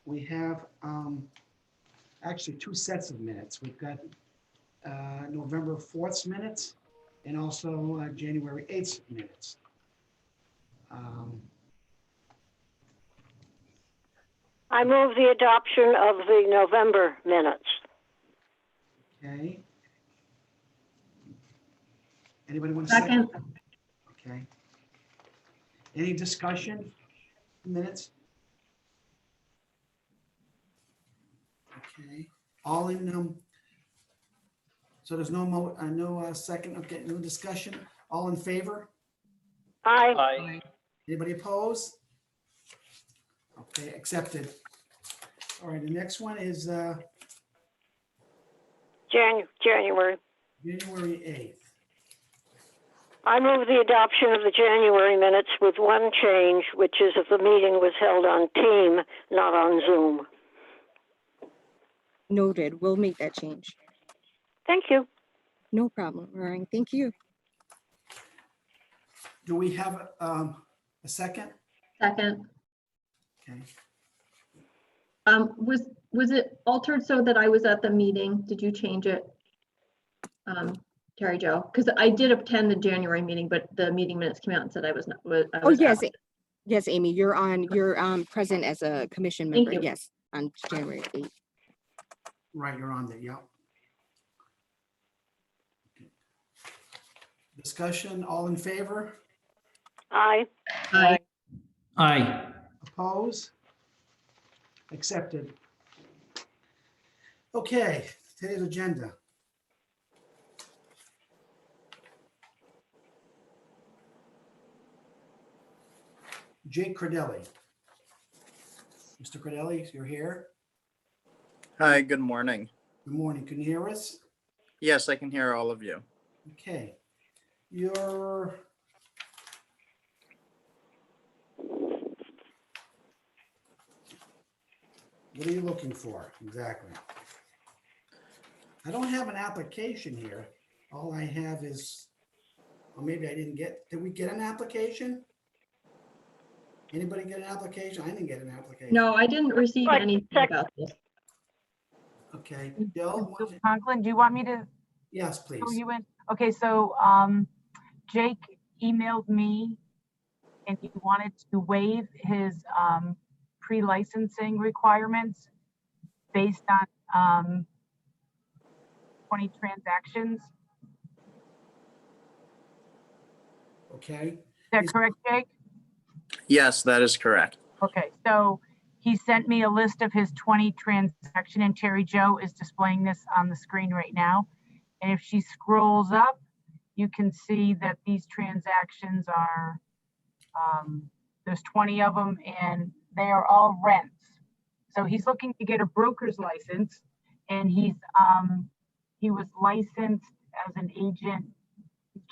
we have actually two sets of minutes. We've got November 4th minutes and also January 8th minutes. I move the adoption of the November minutes. Okay. Anybody want to Second. Okay. Any discussion? Minutes? Okay. All in, so there's no second, okay, no discussion. All in favor? Aye. Aye. Anybody opposed? Okay, accepted. All right, the next one is January. January 8th. I move the adoption of the January minutes with one change, which is if the meeting was held on Team, not on Zoom. Noted. We'll make that change. Thank you. No problem, Roaring. Thank you. Do we have a second? Second. Okay. Was it altered so that I was at the meeting? Did you change it? Terry Jo, because I did attend the January meeting, but the meeting minutes came out and said I was not. Oh, yes. Yes, Amy, you're present as a commission Thank member. you. Yes, on January 8th. Right, you're on there, yeah. Discussion, all in favor? Aye. Aye. Aye. Oppose? Accepted. Okay, today's agenda. Jake Cordelli. Mr. Cordelli, you're here. Hi, good morning. Good morning. Can you hear us? Yes, I can hear all of you. Okay. You're what are you looking for exactly? I don't have an application here. All I have is, or maybe I didn't get, did we get an application? Anybody get an application? I didn't get an application. No, I didn't receive Right, anything sec- about this. Okay, Bill? Conklin, do you want me to Yes, please. fill you in? Okay, so Jake emailed me and he wanted to waive his pre-licensing requirements based on 20 transactions. Okay. Is that Is- correct, Jake? Yes, that is correct. Okay, so he sent me a list of his 20 transaction, and Terry Jo is displaying this on the screen right now. And if she scrolls up, you can see that these transactions are, there's 20 of them and they are all rents. So he's looking to get a broker's license, and he was licensed as an agent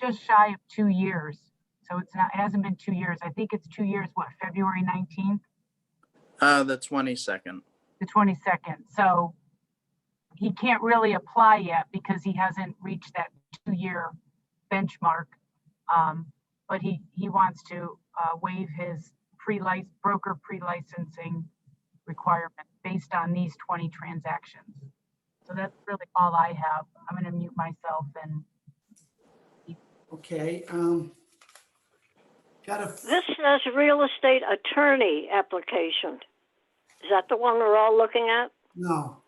just shy of 2 years. So it hasn't been 2 years. I think it's 2 years, what, February 19th? The 22nd. The 22nd. So he can't really apply yet because he hasn't reached that 2-year benchmark. But he wants to waive his broker pre-licensing requirement based on these 20 transactions. So that's really all I have. I'm going to mute myself and. Okay. This says real estate attorney application. Is that the one we're all looking at? No.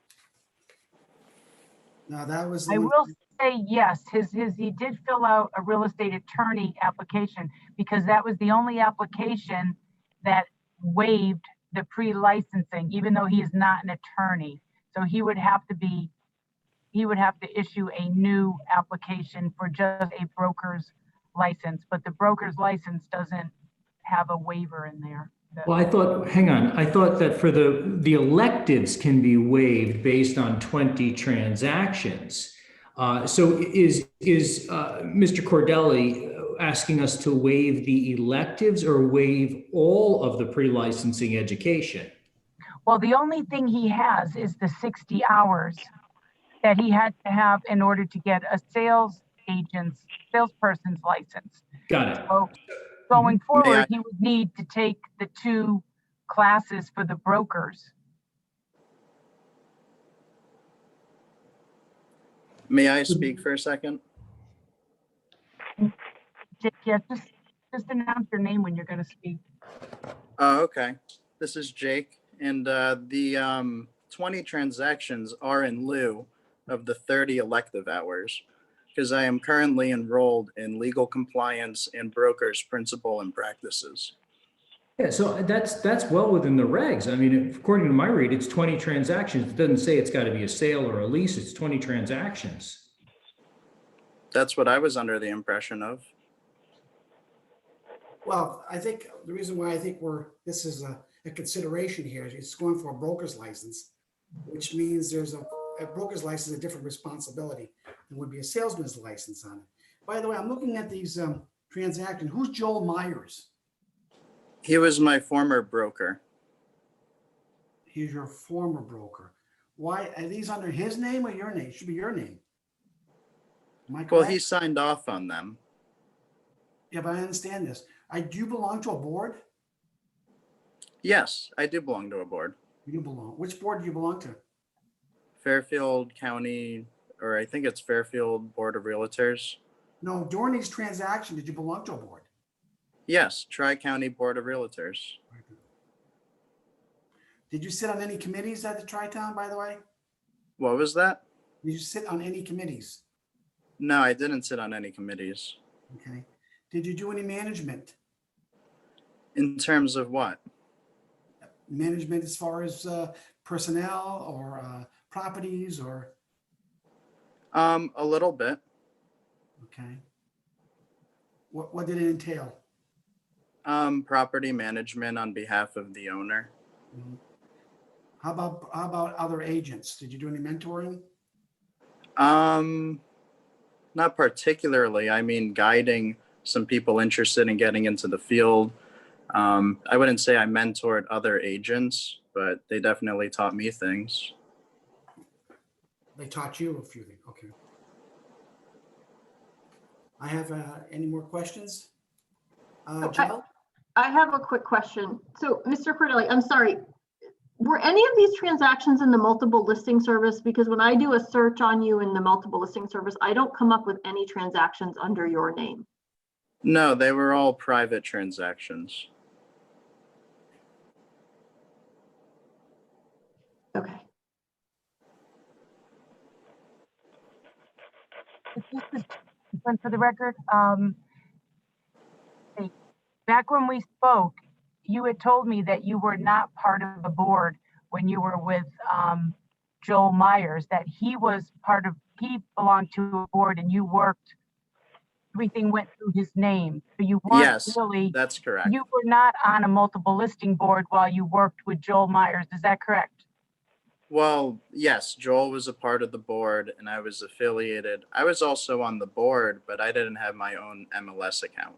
No, that was. I will say yes, he did fill out a real estate attorney application because that was the only application that waived the pre-licensing, even though he is not an attorney. So he would have to issue a new application for just a broker's license, but the broker's license doesn't have a waiver in there. Well, I thought, hang on, I thought that for the electives can be waived based on 20 transactions. So is Mr. Cordelli asking us to waive the electives or waive all of the pre-licensing education? Well, the only thing he has is the 60 hours that he had to have in order to get a salesperson's license. Got it. So going May I- forward, he would need to take the 2 classes for the brokers May I speak for a second? Jake, yeah, just announce your name when you're gonna speak. Oh, okay. This is Jake, and the 20 transactions are in lieu of the 30 elective hours, because I am currently enrolled in legal compliance and broker's principle and practices. Yeah, so that's well within the regs. I mean, according to my read, it's 20 transactions. It doesn't say it's got to be a sale or a lease. It's 20 transactions. That's what I was under the impression of. Well, I think the reason why I think this is a consideration here is it's going for a broker's license, which means there's a broker's license, a different responsibility than would be a salesman's license on it. By the way, I'm looking at these transactions. Who's Joel Myers? He was my former broker. He's your former broker. Why are these under his name or your name? It should be your name. Am I correct? Well, he signed off on them. Yeah, but I understand this. Do you belong to a board? Yes, I do belong to a board. You do belong. Which board do you belong to? Fairfield County, or I think it's Fairfield Board of Realtors. No, during these transactions, did you belong to a board? Yes, Tri-County Board of Realtors. Did you sit on any committees at the Tri-Town, by the way? What was that? Did you sit on any committees? No, I didn't sit on any committees. Okay. Did you do any management? In terms of what? Management as far as personnel or properties or? A little bit. Okay. What did it entail? Property management on behalf of the owner. Mhm. How about other agents? Did you do any mentoring? Not particularly. I mean, guiding some people interested in getting into the field. I wouldn't say I mentored other agents, but they definitely taught me things. They taught you a few things. Okay. I have any more questions? Okay. Jill? I have a quick question. So, Mr. Cordelli, I'm sorry. Were any of these transactions in the multiple listing service? Because when I do a search on you in the multiple listing service, I don't come up with any transactions under your name. No, they were all private transactions. Okay. Just for the record, back when we spoke, you had told me that you were not part of the board when you were with Joel Myers, that he belonged to a board and you worked, everything went through his name. So you weren't Yes, really, that's correct. you were not on a multiple listing board while you worked with Joel Myers. Is that correct? Well, yes, Joel was a part of the board and I was affiliated. I was also on the board, but I didn't have my own MLS account.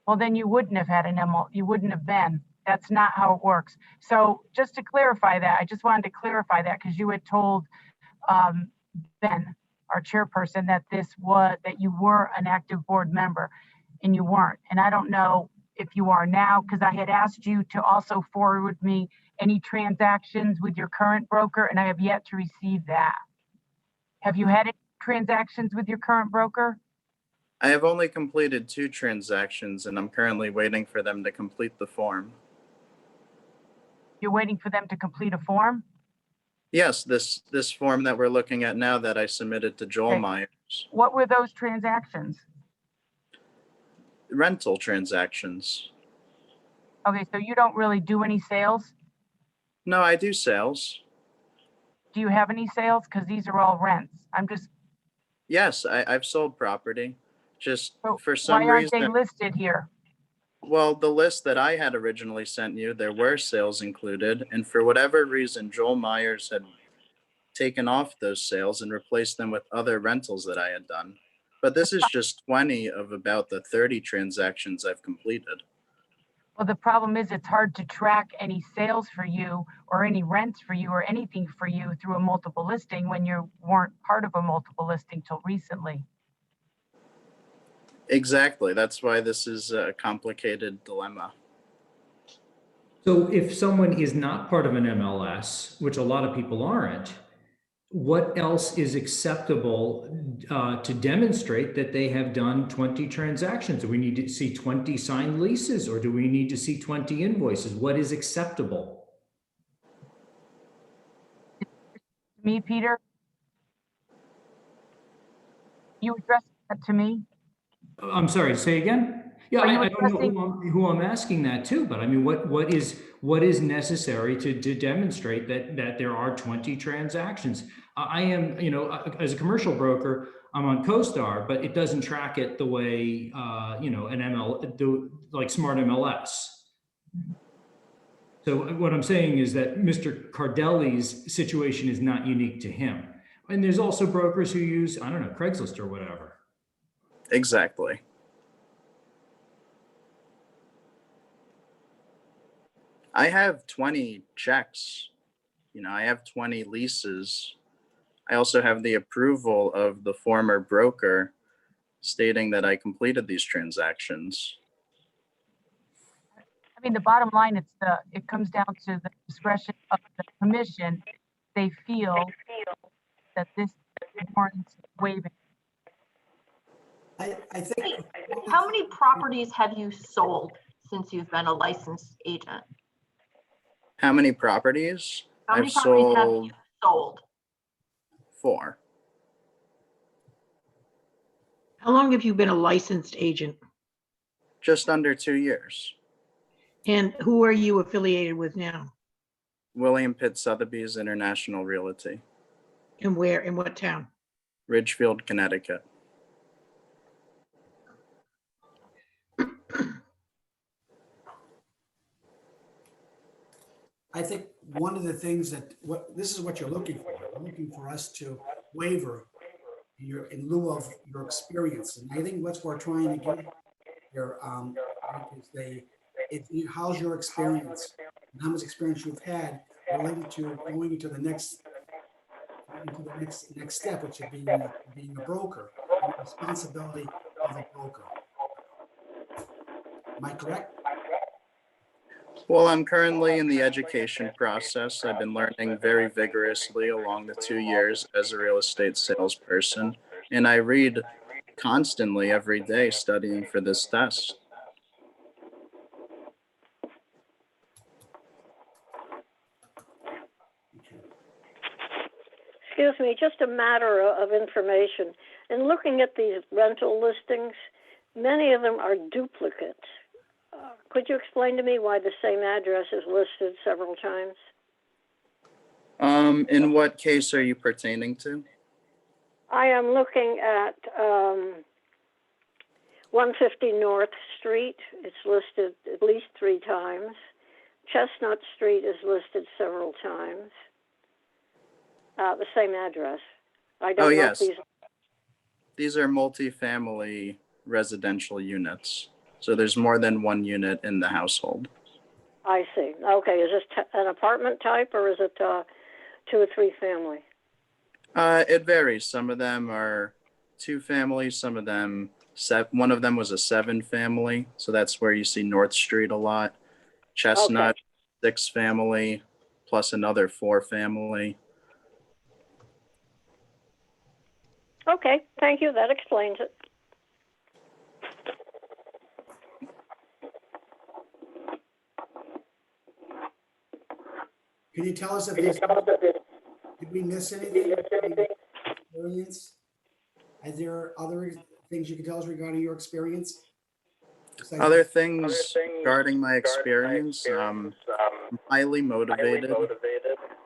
Well, then you wouldn't have had you wouldn't have been. That's not how it works. So just to clarify that, I just wanted to clarify that because you had told Ben, our chairperson, that that you were an active board member and you weren't. And I don't know if you are now, because I had asked you to also forward me any transactions with your current broker, and I have yet to receive that. Have you had any transactions with your current broker? I have only completed 2 transactions and I'm currently waiting for them to complete the form. You're waiting for them to complete a form? Yes, this form that we're looking at now that I submitted to Joel Okay. Myers. What were those transactions? Rental transactions. Okay, so you don't really do any sales? No, I do sales. Do you have any sales? Because these are all rents. I'm just, Yes, I've sold property. Just so for some why aren't they reason, listed here? well, the list that I had originally sent you, there were sales included. And for whatever reason, Joel Myers had taken off those sales and replaced them with other rentals that I had done. But this is just 20 of about the 30 transactions I've completed. Well, the problem is it's hard to track any sales for you or any rents for you or anything for you through a multiple listing when you weren't part of a multiple listing till recently. Exactly. That's why this is a complicated dilemma. So if someone is not part of an MLS, which a lot of people aren't, what else is acceptable to demonstrate that they have done 20 transactions? Do we need to see 20 signed leases, or do we need to see 20 invoices? What is acceptable? Me, Peter? You addressed that to me? I'm sorry, say again? Yeah, Are you I don't know addressing- who I'm asking that to, but I mean, what is necessary to demonstrate that there are 20 transactions? I am, as a commercial broker, I'm on CoStar, but it doesn't track it the way, like Smart MLS. So what I'm saying is that Mr. Cardelli's situation is not unique to him. And there's also brokers who use, I don't know, Craigslist or whatever. Exactly. I have 20 checks. I have 20 leases. I also have the approval of the former broker stating that I completed these transactions. I mean, the bottom line, it comes down to the discretion of the commission. They feel that this warrants waiving. I think. How many properties have you sold since you've been a licensed agent? How many properties? How many I've properties have sold you sold? 4. How long have you been a licensed agent? Just under 2 years. And who are you affiliated with now? William Pitt Sotheby's International Realty, And where, in what town? Ridgefield, Connecticut. I think one of the things this is what you're looking for. You're looking for us to waiver in lieu of your experience. And I think what we're trying to get here is how's your experience and how much experience you've had related to going into the next step, which is being a broker, and the responsibility of a broker. Am I correct? Well, I'm currently in the education process. I've been learning very vigorously along the 2 years as a real estate salesperson, and I read constantly every day studying for this test. Excuse me, just a matter of information. In looking at these rental listings, many of them are duplicates. Could you explain to me why the same address is listed several times? In what case are you pertaining to? I am looking at 150 North Street. It's listed at least 3 times. Chestnut Street is listed several times. The same address. I don't know yes. if These are multifamily residential units. So there's more than one unit in the household. I see. Okay, is this an apartment type or is it 2 or 3 family? It varies. Some of them are 2 families. Some of them, one of them was a 7 family. So that's where you see North Street a lot. Chestnut, 6 family, plus another 4 family. Okay, thank you. That explains it. Can you tell us if did we miss anything? Experience? Is there other things you can tell us regarding your experience? Other things regarding my experience, I'm highly motivated.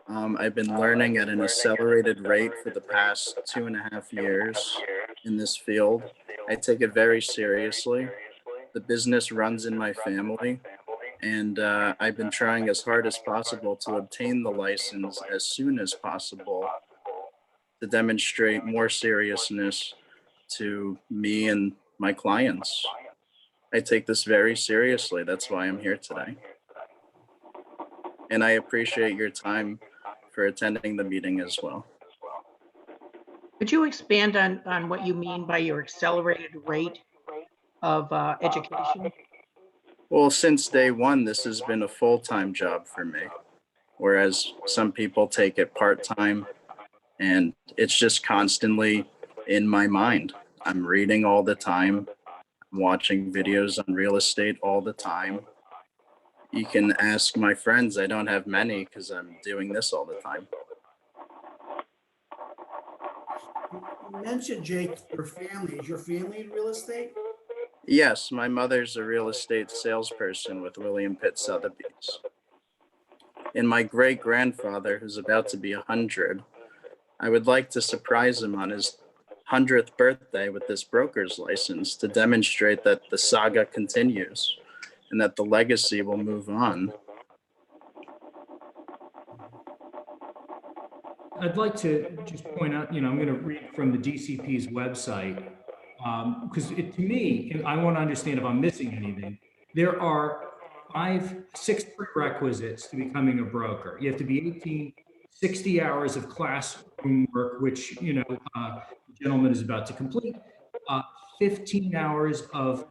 I've been learning at an accelerated rate for the past 2.5 years in this field. I take it very seriously. The business runs in my family, and I've been trying as hard as possible to obtain the license as soon as possible to demonstrate more seriousness to me and my clients. I take this very seriously. That's why I'm here today. And I appreciate your time for attending the meeting as well. Could you expand on what you mean by your accelerated rate of education? Well, since day one, this has been a full-time job for me, whereas some people take it part-time. And it's just constantly in my mind. I'm reading all the time, I'm watching videos on real estate all the time. You can ask my friends, I don't have many because I'm doing this all the time. You mentioned, Jake, your family. Is your family in real estate? Yes, my mother's a real estate salesperson with William Pitt Sotheby's. And my great grandfather, who's about to be 100, I would like to surprise him on his 100th birthday with this broker's license to demonstrate that the saga continues and that the legacy will move on. I'd like to just point out, I'm going to read from the DCP's website, because to me, and I want to understand if I'm missing anything, there are 6 prerequisites to becoming a broker. You have to be 18, 60 hours of classroom work, which, the gentleman is about to complete, 15 hours of,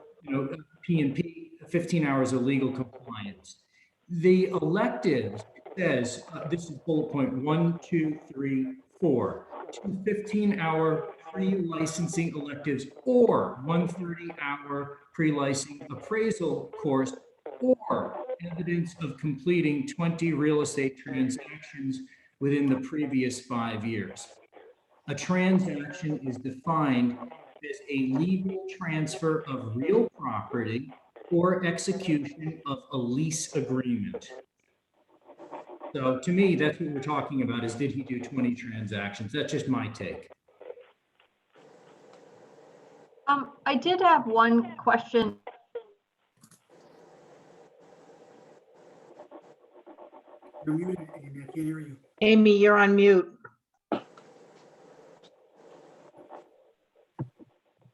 P&P, 15 hours of legal compliance. The electives says, this is bullet point 1, 2, 3, 4, 2 15-hour pre-licensing electives or 1 30-hour pre-licensing appraisal course or evidence of completing 20 real estate transactions within the previous 5 years. A transaction is defined as a legal transfer of real property or execution of a lease agreement. So to me, that's what we're talking about is, did he do 20 transactions? That's just my take. I did have one question. You're muted, Amy. I can't hear you. Amy, you're on mute.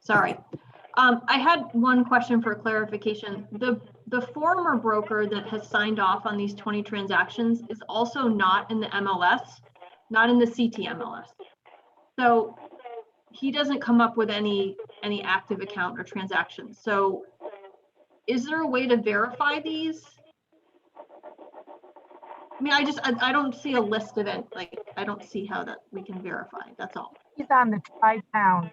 Sorry. I had one question for clarification. The former broker that has signed off on these 20 transactions is also not in the MLS, not in the CT MLS. So he doesn't come up with any active account or transactions. So is there a way to verify these? I mean, I don't see a list of it. Like, I don't see how that we can verify. That's all. He's on the tri-town